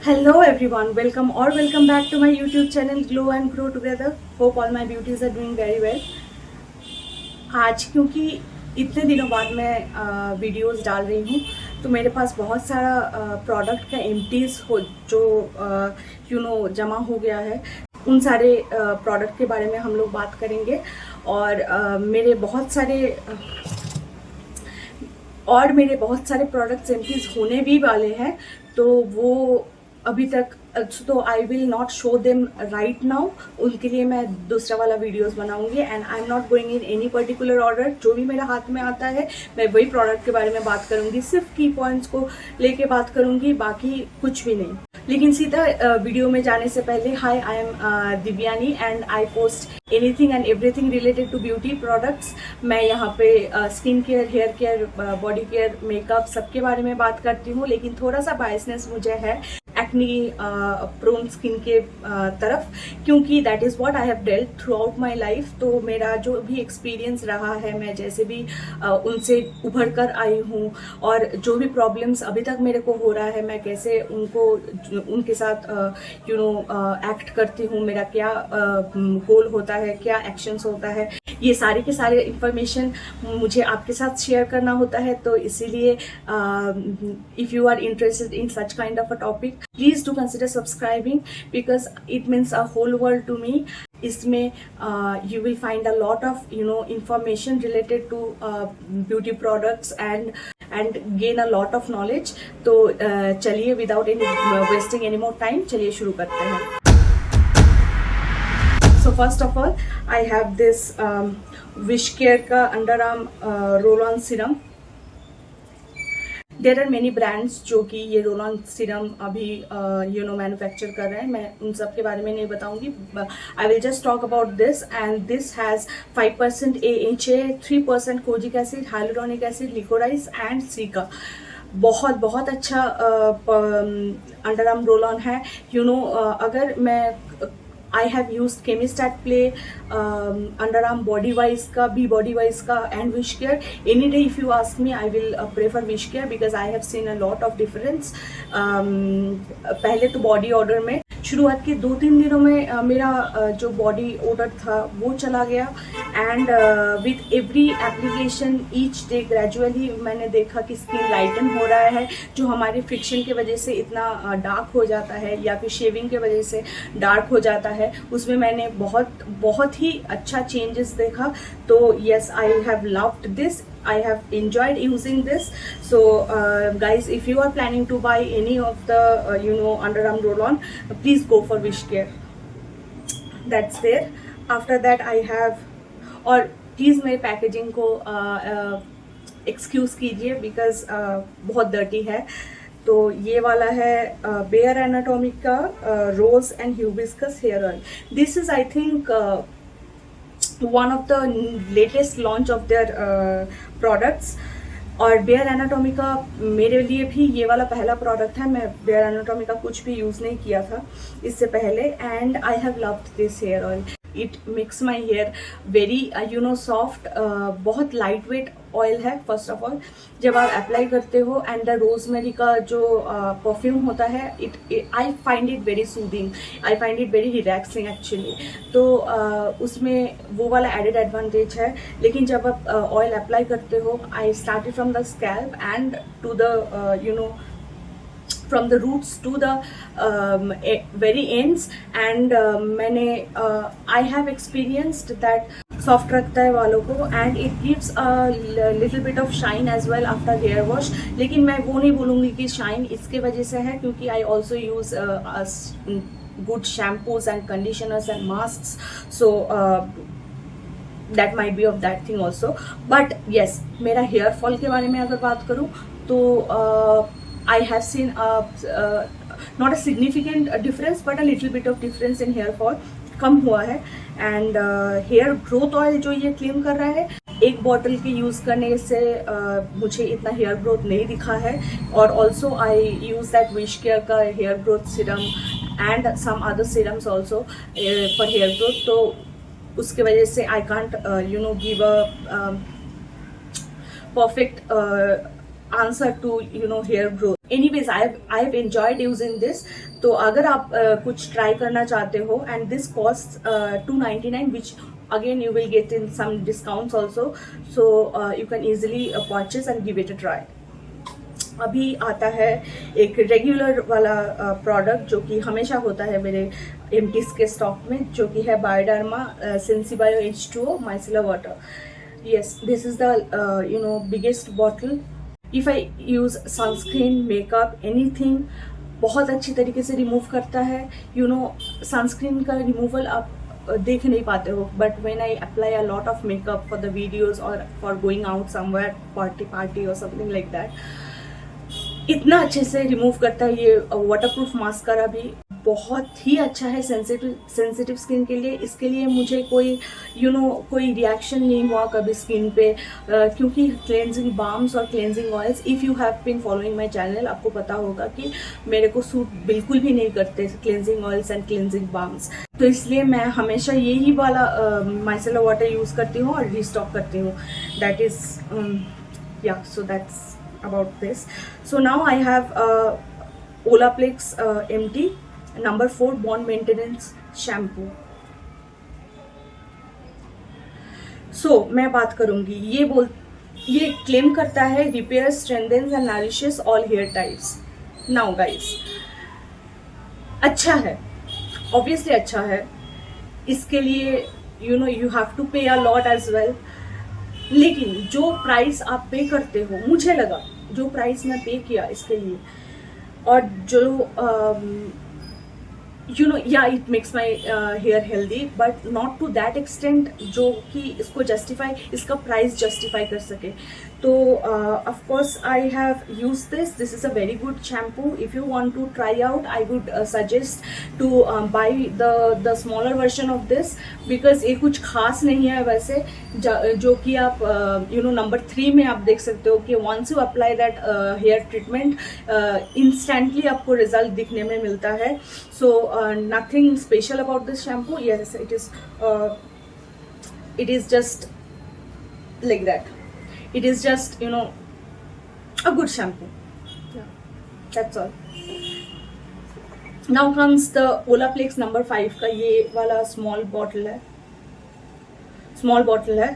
Hello everyone, welcome back to my YouTube channel Glow and Grow Together. Hope all my beauties are doing very well. आज क्योंकि इतने दिनों बाद मैं videos डाल रही हूँ तो मेरे पास बहुत सारा प्रोडक्ट का एम्प्टीज हो जो जमा हो गया है। उन सारे प्रोडक्ट के बारे में हम लोग बात करेंगे और मेरे बहुत सारे प्रोडक्ट्स एम्प्टीज होने भी वाले हैं, तो वो अभी तक तो I will not show them right now. उनके लिए मैं दूसरा वाला वीडियोस बनाऊंगी and I am not going in any particular order. जो भी मेरे हाथ में आता है मैं वही प्रोडक्ट के बारे में बात करूंगी, सिर्फ की पॉइंट्स को लेके बात करूंगी, बाकी कुछ भी नहीं। लेकिन सीधा वीडियो में जाने से पहले, hi, I am Divyani and I post anything and everything related to beauty products. मैं यहाँ पे skin care, hair care, body care, makeup सबके बारे में बात करती हूँ, लेकिन थोड़ा सा बायसनेस मुझे है एक्ने प्रोन स्किन के तरफ, क्योंकि that is what I have dealt through out my life. तो मेरा जो भी एक्सपीरियंस रहा है, मैं जैसे भी उनसे उभर कर आई हूँ और जो भी प्रॉब्लम्स अभी तक मेरे को हो रहा है, मैं कैसे उनके साथ एक्ट करती हूँ, मेरा क्या गोल होता है, क्या एक्शंस होता है, ये सारे के सारे इंफॉर्मेशन मुझे आपके साथ शेयर करना होता है। तो इसीलिए if you are interested in such kind of a topic, please do consider subscribing because it means a whole world to me. इसमें you will find a lot of information related to beauty products and gain a lot of knowledge. तो चलिए, without any wasting any more time, चलिए शुरू करते हैं। So first of all, I have this Wishcare का underarm roll on serum. There are many brands जो कि ये रोल ऑन सीरम अभी मैन्युफैक्चर कर रहे हैं। मैं उन सब के बारे में नहीं बताऊंगी। I will just talk about this and this has 5% AHA, 3% kojic acid, hyaluronic acid, liquorice and सिका। बहुत अच्छा अंडरआर्म रोल ऑन है। अगर मैं I have used Chemist Play, underarm body wise का and Wishcare. Any day if you ask me, I will prefer Wishcare because I have seen a lot of difference. पहले तो body order में शुरुआत के 2-3 दिनों में मेरा जो बॉडी ऑर्डर था वो चला गया and with every application each day gradually मैंने देखा कि स्किन लाइटन हो रहा है, जो हमारे फ्रिक्शन की वजह से इतना डार्क हो जाता है या फिर शेविंग के वजह से डार्क हो जाता है, उसमें मैंने बहुत ही अच्छा चेंजेस देखा। तो yes, I have loved this, I have enjoyed using this. So guys, if you are planning to buy any of the underarm roll-on, please go for Wishcare. That's there. After that I have, और please मेरे packaging को excuse कीजिए because बहुत dirty है। तो ये वाला है बेयर एनाटॉमी का rose and hibiscus hair oil. This is I think one of the latest launch of their products। और बेयर एनाटॉमी का मेरे लिए भी ये वाला पहला प्रोडक्ट है। मैं बेयर एनाटॉमी का कुछ भी यूज़ नहीं किया था इससे पहले and I have loved this hair oil. It makes my hair very soft. बहुत लाइट वेट ऑयल है। फर्स्ट ऑफ ऑल जब आप अप्लाई करते हो एंड द रोजमेरी का जो परफ्यूम होता है, I find it very soothing, I find it very relaxing actually. तो उसमें वो वाला एडेड एडवांटेज है। लेकिन जब आप ऑयल अप्लाई करते हो, I started from the scalp and to the from the roots to the very ends and मैंने I have experienced that soft रखता है वालों को and it gives a little bit of shine as well after hair wash. लेकिन मैं वो नहीं बोलूँगी कि शाइन इसके वजह से है, क्योंकि I also use good shampoos and conditioners and mask, so that might be of that thing also. But yes, मेरा हेयर फॉल के बारे में अगर बात करूँ तो I have seen not a significant difference but a little bit of difference in hair fall, कम हुआ है। एंड हेयर ग्रोथ ऑयल जो ये क्लेम कर रहा है, एक बॉटल के यूज़ करने से मुझे इतना हेयर ग्रोथ नहीं दिखा है। और also I use that Wishcare का hair growth serum and some other serums also for hair growth. तो उसके वजह से I can't give a perfect answer to hair growth. Anyways I have enjoyed using this. तो अगर आप कुछ try करना चाहते हो, and this cost $2.99 which again you will get in some discounts also, so you can easily purchase and give it a try. अभी आता है एक रेगुलर वाला प्रोडक्ट जो कि हमेशा होता है मेरे एमटीज के स्टॉक में, जो कि है Bioderma Sensibio H2O micellar water. Yes, this is the biggest bottle. If I use sunscreen, makeup, anything, बहुत अच्छी तरीके से रिमूव करता है। सनस्क्रीन का रिमूवल आप देख नहीं पाते हो, but when I apply a lot of makeup for the videos और for going out somewhere, party और समथिंग लाइक दैट, इतना अच्छे से रिमूव करता है। ये वाटरप्रूफ मास्कारा भी बहुत ही अच्छा है सेंसिटिव स्किन के लिए। इसके लिए मुझे कोई कोई रिएक्शन नहीं हुआ कभी स्किन पे, क्योंकि क्लेंजिंग बाम्स और cleansing oils, if you have been following my channel, आपको पता होगा कि मेरे को सूट बिल्कुल भी नहीं करते cleansing oils and cleansing balms. तो इसलिए मैं हमेशा यही वाला माइसेलर वाटर यूज़ करती हूँ और रीस्टॉक करती हूँ। That is so that's about this. So now I have Olaplex MT number 4 Bond Maintenance Shampoo. So मैं बात करूंगी, ये क्लेम करता है repair, strengthens and nourishes all hair types. Now guys, अच्छा है, ऑब्वियसली अच्छा है। इसके लिए you have to pay a lot as well, लेकिन जो प्राइस आप पे करते हो, मुझे लगा जो प्राइस मैं पे किया इसके लिए, और जो it makes my hair healthy, but not to that extent जो कि इसको जस्टिफाई, इसका प्राइस जस्टिफाई कर सके। तो of course I have use this is a very good shampoo. If you want to try out, I would suggest to buy the smaller version of this, because ये कुछ खास नहीं है वैसे, जो कि आप नंबर 3 में आप देख सकते हो कि once you apply that hair treatment, instantly आपको रिजल्ट दिखने में मिलता है। So nothing special about this shampoo. Yes, it is just like that. It is just a good shampoo. Yeah, that's all. Now comes the Olaplex number 5 का ये वाला small bottle है।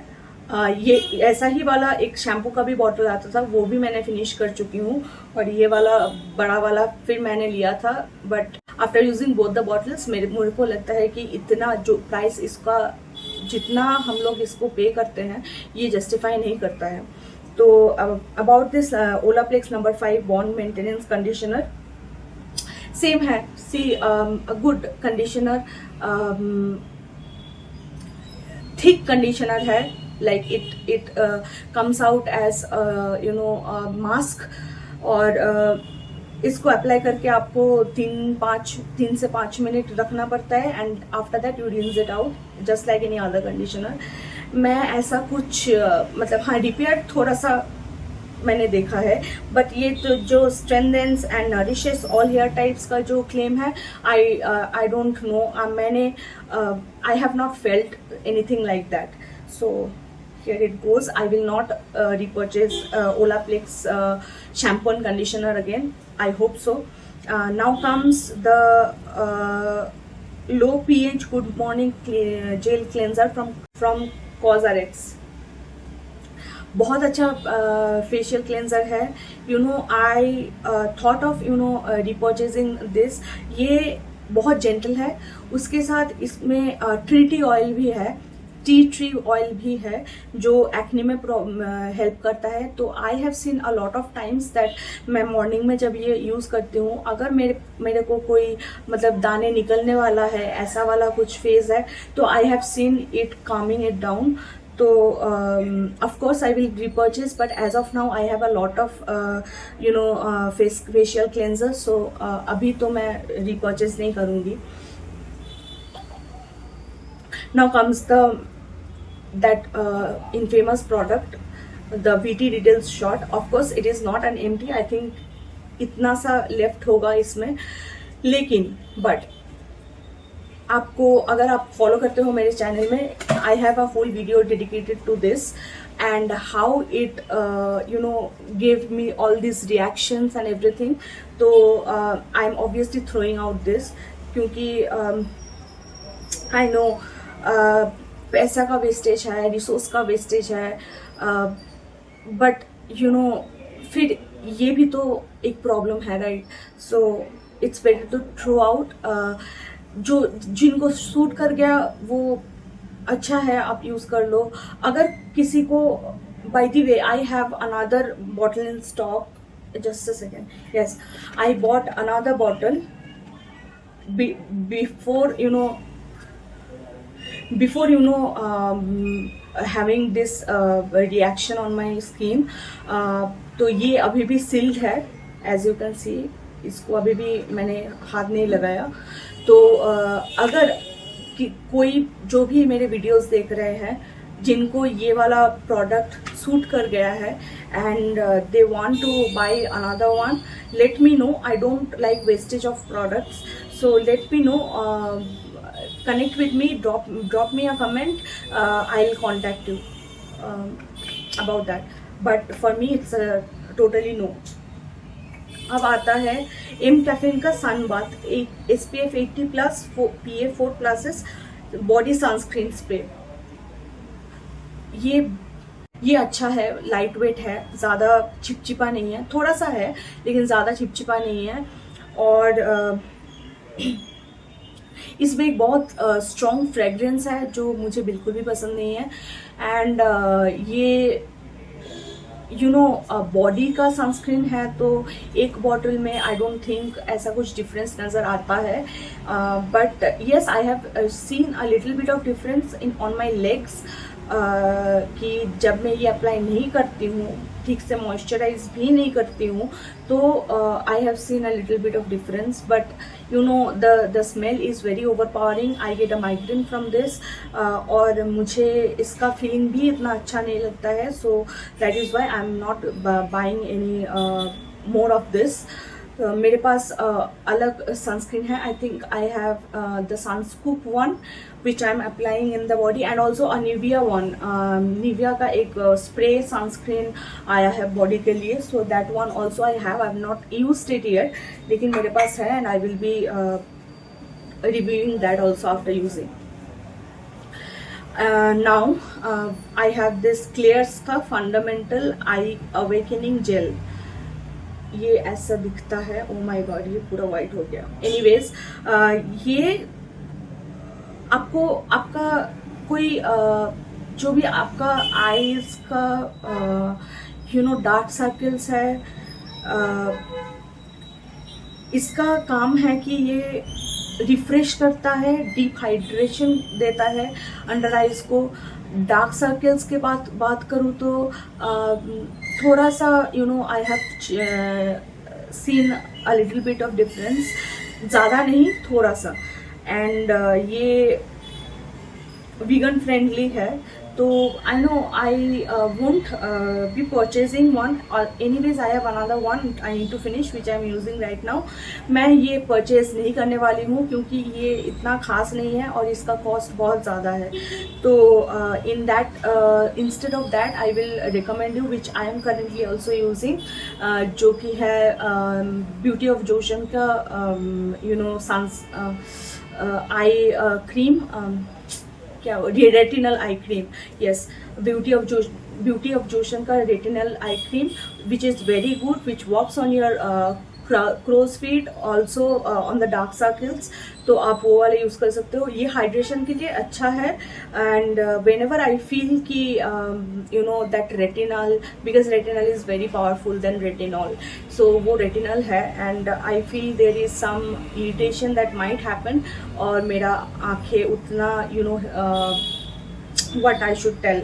ये ऐसा ही वाला एक शैम्पू का भी बॉटल आता था, वो भी मैंने फिनिश कर चुकी हूँ, और ये वाला बड़ा वाला फिर मैंने लिया था। But after using both the bottles मेरे को लगता है कि इतना जो प्राइस इसका, जितना हम लोग इसको पे करते हैं, ये जस्टिफाई नहीं करता है। तो about this Olaplex number 5 bond maintenance conditioner, same है, see a good conditioner, thick conditioner है, like it comes out as mask, और इसको अप्लाई करके आपको 3 से 5 मिनट रखना पड़ता है, and after that you rinse it out just like any other conditioner. मैं ऐसा कुछ मतलब हाँ, रिपेयर थोड़ा सा मैंने देखा है, बट ये तो जो strengthens and nourishes all hair types का जो क्लेम है, आई डोंट नो, मैंने I have not felt anything like that. So here it goes. I will not repurchase Olaplex shampoo and conditioner again. I hope so. Now comes the low pH good morning gel cleanser from CosRX. बहुत अच्छा facial cleanser है। I thought of repurchasing this. ये बहुत gentle है, उसके साथ इसमें tree oil भी है, टी ऑयल भी है, जो एक्ने में हेल्प करता है। तो I have seen a lot of times that मैं मॉर्निंग में जब ये यूज़ करती हूँ, अगर मेरे को कोई मतलब दाने निकलने वाला है, ऐसा वाला कुछ फेज है, तो I have seen it coming it down. तो of course I will repurchase, but as of now I have a lot of facial cleansers, so अभी तो मैं repurchase नहीं करूँगी। Now comes that infamous product, the VT Details Shot. Of course it is not an MT, I think इतना सा left होगा इसमें, लेकिन बट आपको, अगर आप फॉलो करते हो मेरे चैनल में, I have a whole video dedicated to this. and how it gave me all these reactions and everything. तो I'm obviously throwing out this क्योंकि I know पैसा का वेस्टेज है, रिसोर्स का वेस्टेज है, बट फिर ये भी तो एक प्रॉब्लम है, right? So it's better to throw out. जो जिनको सूट कर गया वो अच्छा है, आप यूज़ कर लो. अगर किसी को, by the way I have another bottle in stock. Just a second. Yes, I bought another bottle before having this reaction on my skin. तो ये अभी भी सील्ड है, एज यू कैन सी. इसको अभी भी मैंने हाथ नहीं लगाया. तो अगर कोई जो भी मेरे वीडियोस देख रहे हैं जिनको ये वाला प्रोडक्ट सूट कर गया है and they want to buy another one, let me know. I don't like wastage of products, so let me know. Connect with me, drop me a comment. I'll contact you about that. But for me it's a totally no. अब आता है mCaffeine का sun bath SPF 80+ PA 4+ body sunscreen spray. ये अच्छा है, light weight है, ज़्यादा चिपचिपा नहीं है. थोड़ा सा है लेकिन ज़्यादा चिपचिपा नहीं है. और इसमें एक बहुत स्ट्रॉन्ग फ्रेगरेंस है जो मुझे बिल्कुल भी पसंद नहीं है. एंड ये बॉडी का सनस्क्रीन है, तो एक बॉटल में आई डोंट थिंक ऐसा कुछ डिफरेंस नज़र आता है. But yes, I have seen a little bit of difference on my legs. कि जब मैं ये अप्लाई नहीं करती हूँ, ठीक से मॉइस्चराइज भी नहीं करती हूँ, तो I have seen a little bit of difference. But the smell is very overpowering. I get a migraine from this. और मुझे इसका फीलिंग भी इतना अच्छा नहीं लगता है. So that is why I am not buying any more of this. मेरे पास अलग सनस्क्रीन है. I think I have the Sunscoop one which I am applying in the body, and also a Nivea one. Nivea का एक spray sunscreen आया है body के लिए. So that one also I have not used it yet, लेकिन मेरे पास है and I will be reviewing that also after using. Now I have this क्लेयर्स का फंडामेंटल आई अवेकनिंग जेल. ये ऐसा दिखता है. ओ माय गॉड, ये पूरा वाइट हो गया. एनीवेज, ये आपको आपका कोई जो भी आपका आईज का डार्क सर्कल्स है, इसका काम है कि ये रिफ्रेश करता है, डीप हाइड्रेशन देता है अंडर आइज को. डार्क सर्कल्स के बात करूँ तो थोड़ा सा आई have seen a little bit of difference. ज़्यादा नहीं, थोड़ा सा. एंड ये वीगन फ्रेंडली है, तो I know I won't be purchasing one. और anyways I have another one I need to finish which I am using right now. मैं ये परचेज नहीं करने वाली हूँ क्योंकि ये इतना खास नहीं है और इसका कॉस्ट बहुत ज़्यादा है. तो in that instead of that I will recommend you which I am currently also using, जो कि है ब्यूटी ऑफ जोशन का सन्स आई क्रीम. क्या retinal eye cream. Yes, Beauty of Joseon का retinal eye cream which is very good, which works on your crow's feet, also on the dark circles. तो आप वो वाले use कर सकते हो. ये हाइड्रेशन के लिए अच्छा है. And whenever I feel कि that retinal, because retinal is very powerful then retinol, so वो रेटिनल है. And I feel there is some irritation that might happen, और मेरा आँखें उतना what I should tell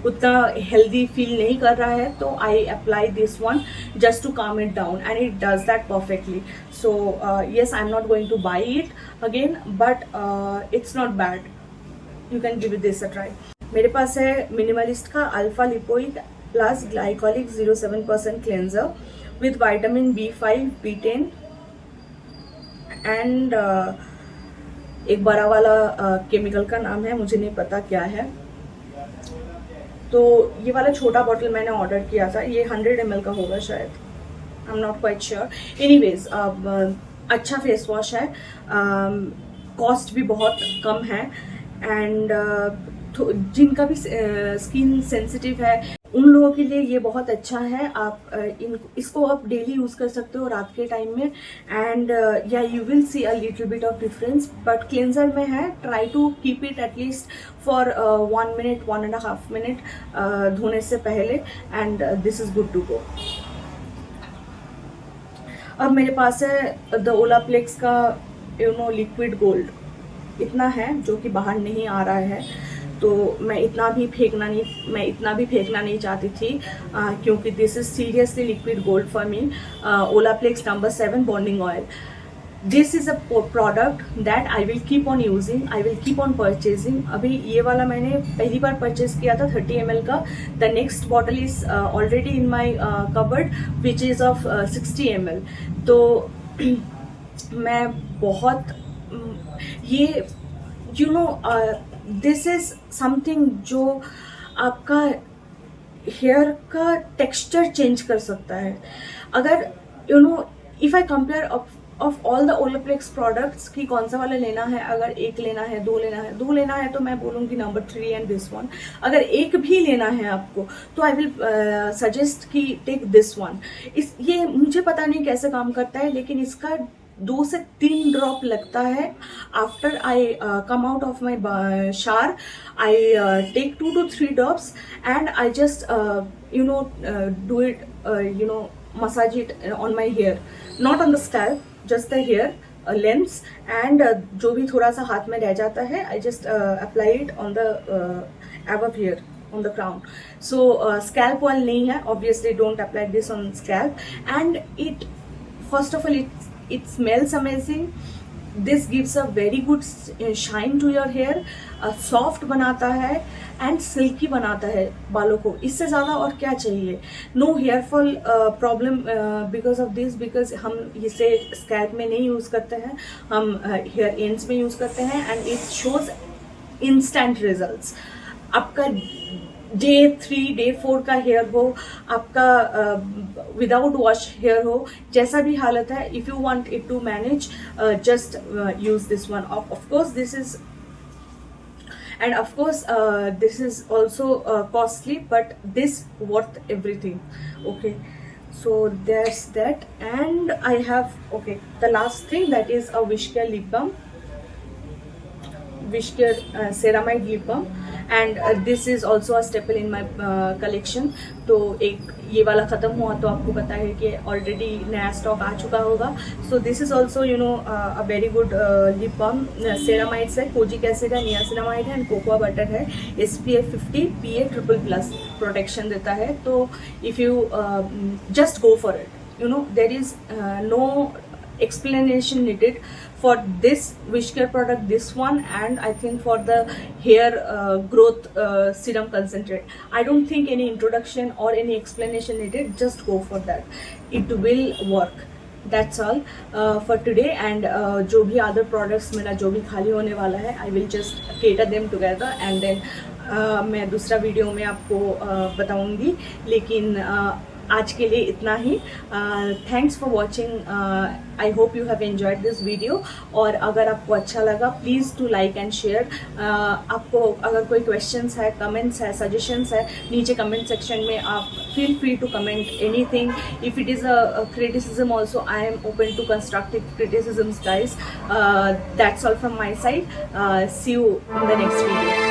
उतना healthy feel नहीं कर रहा है. तो I apply this one just to calm it down, and it does that perfectly. So yes, I'm not going to buy it again, but it's not bad. You can give this a try. मेरे पास है minimalist का alpha lipoic plus glycolic 0.7% cleanser with vitamin B5, B10 and एक बड़ा वाला chemical का नाम है, मुझे नहीं पता क्या है. तो ये वाला छोटा बॉटल मैंने ऑर्डर किया था, ये 100 ml का होगा शायद, I am not quite sure. Anyways अच्छा फेस वॉश है, कॉस्ट भी बहुत कम है, एंड जिनका भी स्किन सेंसिटिव है उन लोगों के लिए ये बहुत अच्छा है। आप इसको आप डेली यूज़ कर सकते हो रात के टाइम में, एंड या you will see a little bit of difference, but cleanser में है, try to keep it at least for 1 minute 1.5 minute धोने से पहले, and this is good to go. अब मेरे पास है द ओलाप्लेक्स का लिक्विड गोल्ड, इतना है जो कि बाहर नहीं आ रहा है, तो मैं इतना भी फेंकना नहीं चाहती थी, क्योंकि this is seriously liquid gold for me. Olaplex number 7 bonding oil, this is a product that I will keep on using, I will keep on purchasing. अभी ये वाला मैंने पहली बार परचेज किया था 30 ml का, the next bottle is already in my cupboard which is of 60 ml। तो मैं बहुत ये दिस इज समथिंग जो आपका हेयर का टेक्सचर चेंज कर सकता है। अगर if I compare of all the Olaplex products कि कौन सा वाला लेना है, अगर एक लेना है, दो लेना है तो मैं बोलूँगी नंबर 3 एंड दिस वन। अगर एक भी लेना है आपको तो आई विल सजेस्ट कि टेक दिस वन। ये मुझे पता नहीं कैसे काम करता है, लेकिन इसका 2 से 3 ड्रॉप लगता है। After I come out of my shower, I take 2 to 3 drops and I just do it, massage it on my hair, not on the scalp, just the hair lengths, and जो भी थोड़ा सा हाथ में रह जाता है I just apply it on the above here on the crown. So scalp oil नहीं है, obviously don't apply this on scalp, and it first of all it smells amazing. This gives a very good shine to your hair, soft बनाता है and silkie बनाता है बालों को। इससे ज़्यादा और क्या चाहिए। No hair fall problem because of this, because हम इसे स्कैल्प में नहीं यूज़ करते हैं, हम हेयर एंड्स में यूज़ करते हैं, and it shows instant results. आपका डे 3 डे 4 का हेयर हो, आपका विदाउट वॉश हेयर हो, जैसा भी हालत है, if you want it to manage, just use this one. Of course this is and of course this is also costly, but this worth everything. Okay, so there's that, and I have the last thing, that is a Wishcare lip balm, Wishcare ceramide lip balm, and this is also a staple in my collection. तो एक ये वाला ख़त्म हुआ तो आपको पता है कि ऑलरेडी नया स्टॉक आ चुका होगा। So this is also a very good lip balm, ceramides है, कोजिक एसिड है, नियासिनामाइड है, एंड कोकोआ बटर है, SPF 50 PA++ प्रोटेक्शन देता है। तो if you just go for it, there is no explanation needed for this Wishcare product, this one, and I think for the hair growth serum concentrate, I don't think any introduction or any explanation needed. Just go for that, it will work. That's all for today, and जो भी other products मेरा जो भी खाली होने वाला है, I will just cater them together, and then मैं दूसरा वीडियो में आपको बताऊंगी। लेकिन आज के लिए इतना ही। Thanks for watching, I hope you have enjoyed this video, और अगर आपको अच्छा लगा please to like and share. आपको अगर कोई क्वेश्चंस है, कमेंट्स है, सजेशंस है, नीचे कमेंट सेक्शन में आप feel free to comment anything. If it is a criticism also, I am open to constructive criticisms, guys. That's all from my side. See you in the next video.